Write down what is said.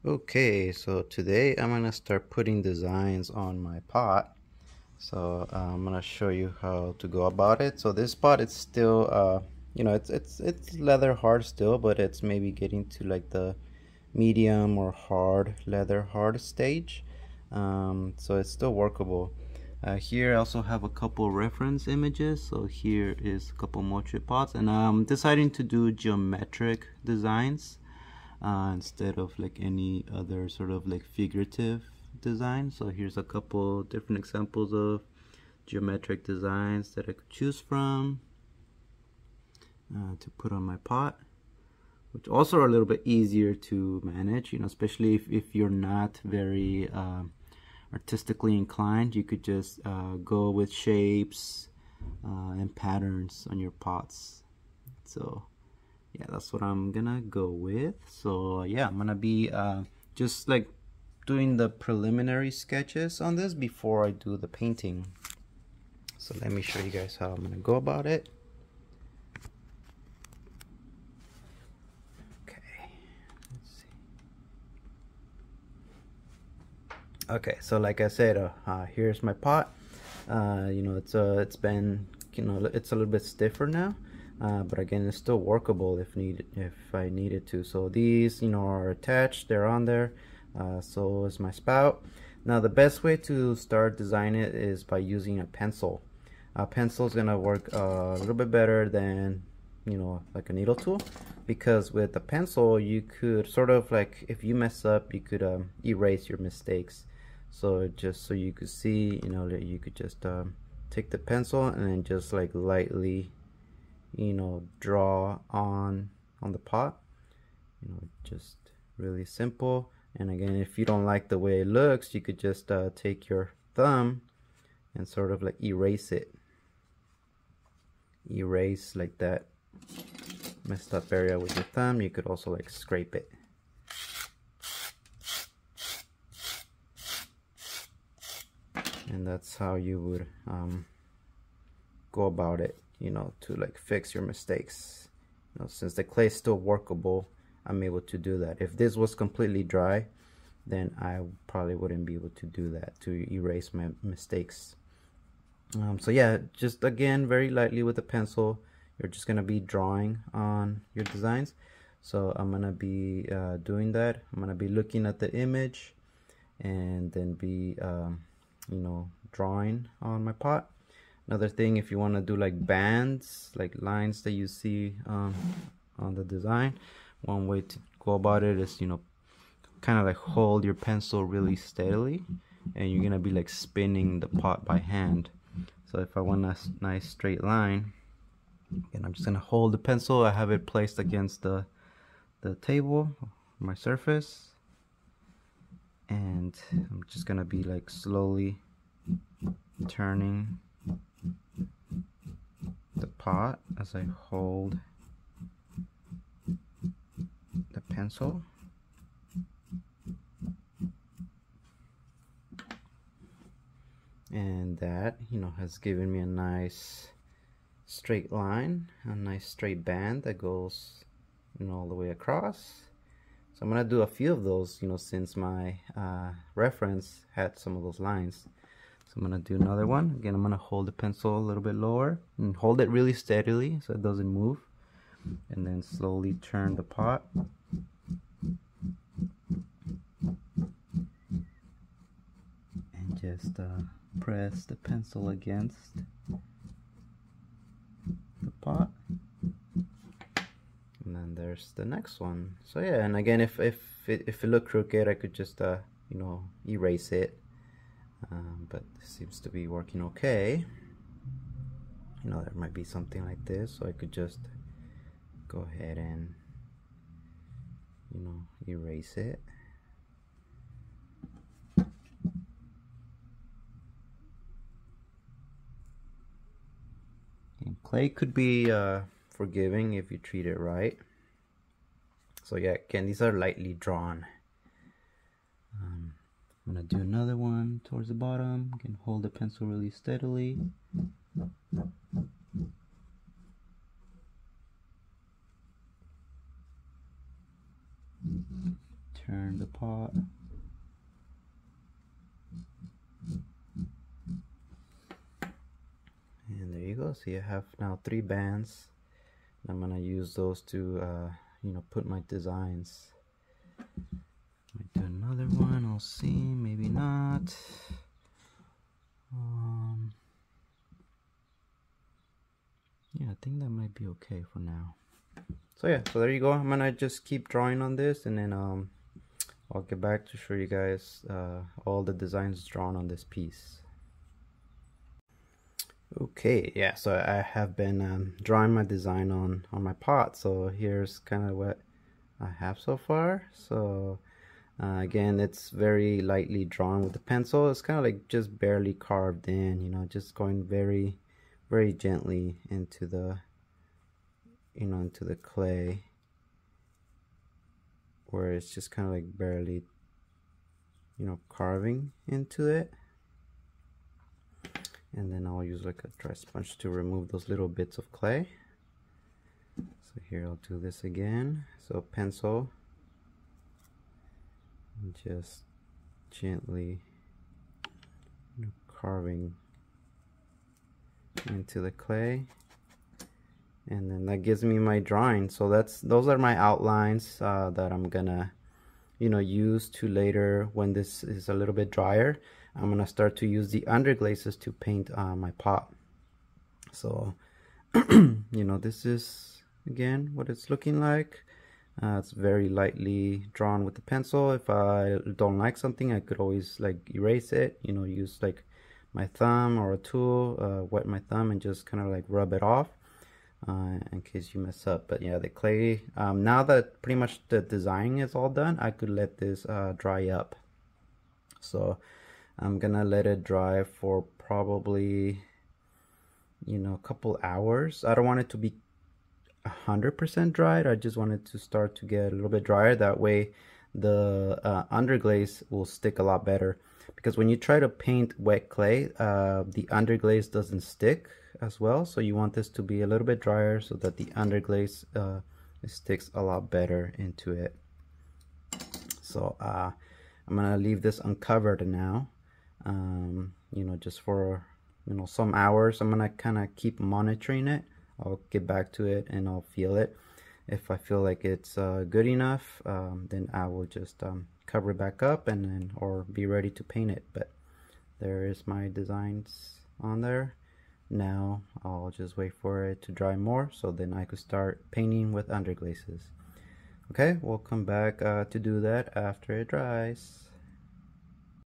Okay, so today I'm gonna start putting designs on my pot. So I'm gonna show you how to go about it. So this pot, it's still, it's leather hard still, but it's maybe getting to like the medium or hard leather hard stage. So it's still workable. Here I also have a couple reference images. So here is a couple Moche pots, and I'm deciding to do geometric designs instead of like any other sort of like figurative design. So here's a couple different examples of geometric designs that I could choose from to put on my pot, which also are a little bit easier to manage, especially if you're not very artistically inclined. You could just go with shapes and patterns on your pots. So yeah, that's what I'm gonna go with. So yeah, I'm gonna be just like doing the preliminary sketches on this before I do the painting. So let me show you guys how I'm gonna go about it. Okay, let's see. Okay, so like I said, here's my pot. It's been, it's a little bit stiffer now. But again, it's still workable if I needed to. So these are attached, they're on there. So is my spout. Now the best way to start designing it is by using a pencil. A pencil is gonna work a little bit better than like a needle tool, because with a pencil you could sort of like, if you mess up, you could erase your mistakes. So just so you could see, that you could just take the pencil and then just like lightly draw on the pot. Just really simple. And again, if you don't like the way it looks, you could just take your thumb and sort of like erase like that messed up area with your thumb. You could also like scrape it. And that's how you would go about it, to like fix your mistakes. Since the clay is still workable, I'm able to do that. If this was completely dry, then I probably wouldn't be able to do that, to erase my mistakes. So yeah, just again, very lightly with a pencil, you're just gonna be drawing on your designs. So I'm gonna be doing that. I'm gonna be looking at the image and then be drawing on my pot. Another thing, if you want to do like bands, like lines that you see on the design, one way to go about it is kind of like hold your pencil really steadily, and you're gonna be like spinning the pot by hand. So if I want a nice straight line, and I'm just gonna hold the pencil, I have it placed against the table, my surface, and I'm just gonna be like slowly turning the pot as I hold the pencil. And that has given me a nice straight line, a nice straight band that goes all the way across. So I'm gonna do a few of those, since my reference had some of those lines. So I'm gonna do another one. Again, I'm gonna hold the pencil a little bit lower and hold it really steadily so it doesn't move, and then slowly turn the pot. And just press the pencil against the pot. And then there's the next one. So yeah, and again, if it looked crooked, I could just erase it. But this seems to be working okay. There might be something like this, so I could just go ahead and erase it. And clay could be forgiving if you treat it right. So yeah, again, these are lightly drawn. I'm gonna do another one towards the bottom. You can hold the pencil really steadily. turn the pot. And there you go. So you have now 3 bands. I'm gonna use those to put my designs. Might do another one, I'll see, maybe not. Yeah, I think that might be okay for now. So yeah, so there you go. I'm gonna just keep drawing on this, and then I'll get back to show you guys all the designs drawn on this piece. Okay, yeah, so I have been drawing my design on my pot. So here's kind of what I have so far. So again, it's very lightly drawn with the pencil. It's kind of like just barely carved in, you know, just going very, very gently into the, into the clay, where it's just kind of like barely, carving into it. And then I'll use like a dry sponge to remove those little bits of clay. So here I'll do this again. So pencil, and just gently carving into the clay, and then that gives me my drawing. So those are my outlines that I'm gonna use to later, when this is a little bit drier, I'm gonna start to use the underglazes to paint my pot. So this is again what it's looking like. It's very lightly drawn with the pencil. If I don't like something, I could always like erase it, use like my thumb or a tool, wet my thumb and just kind of like rub it off in case you mess up. But yeah, the clay, now that pretty much the design is all done, I could let this dry up. So I'm gonna let it dry for probably a couple hours. I don't want it to be 100% dried. I just want it to start to get a little bit drier. That way the underglaze will stick a lot better, because when you try to paint wet clay, the underglaze doesn't stick as well. So you want this to be a little bit drier so that the underglaze sticks a lot better into it. So I'm gonna leave this uncovered now, just for some hours. I'm gonna kind of keep monitoring it. I'll get back to it and I'll feel it. If I feel like it's good enough, then I will just cover it back up and then or be ready to paint it. But there is my designs on there. Now I'll just wait for it to dry more, so then I could start painting with underglazes. Okay, we'll come back to do that after it dries.